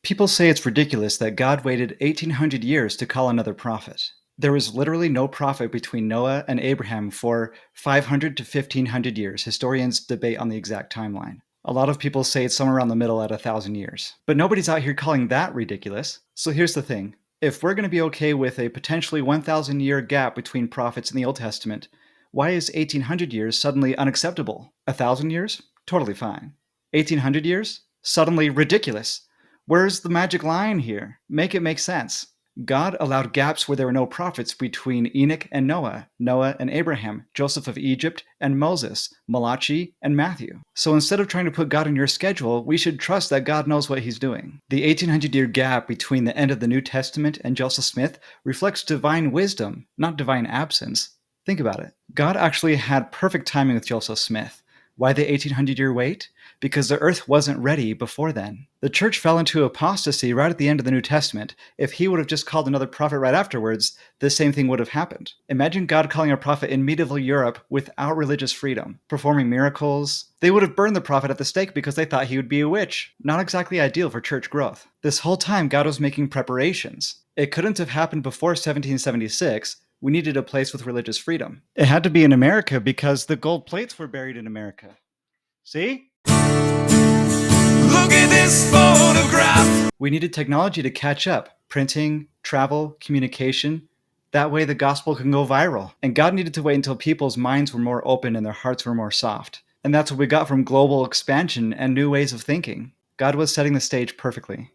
People say it's ridiculous that God waited 1800 years to call another prophet. There was literally no prophet between Noah and Abraham for 500 to 1500 years. Historians debate on the exact timeline. A lot of people say it's somewhere around the middle at 1,000 years. But nobody's out here calling that ridiculous. So here's the thing. If we're going to be okay with a potentially 1,000-year gap between prophets in the Old Testament, why is 1800 years suddenly unacceptable? 1,000 years? Totally fine. 1800 years? Suddenly ridiculous. Where's the magic line here? Make it make sense. God allowed gaps where there were no prophets between Enoch and Noah, Noah and Abraham, Joseph of Egypt and Moses, Malachi and Matthew. So instead of trying to put God in your schedule, we should trust that God knows what he's doing. The 1800-year gap between the end of the New Testament and Joseph Smith reflects divine wisdom, not divine absence. Think about it. God actually had perfect timing with Joseph Smith. Why the 1800-year wait? Because the earth wasn't ready before then. The church fell into apostasy right at the end of the New Testament. If he would have just called another prophet right afterwards, the same thing would have happened. Imagine God calling a prophet in medieval Europe without religious freedom, performing miracles. They would have burned the prophet at the stake because they thought he would be a witch. Not exactly ideal for church growth. This whole time, God was making preparations. It couldn't have happened before 1776. We needed a place with religious freedom. It had to be in America because the gold plates were buried in America. See? Look at this photograph! We needed technology to catch up. Printing, travel, communication. That way the gospel can go viral. And God needed to wait until people's minds were more open and their hearts were more soft. And that's what we got from global expansion and new ways of thinking. God was setting the stage perfectly.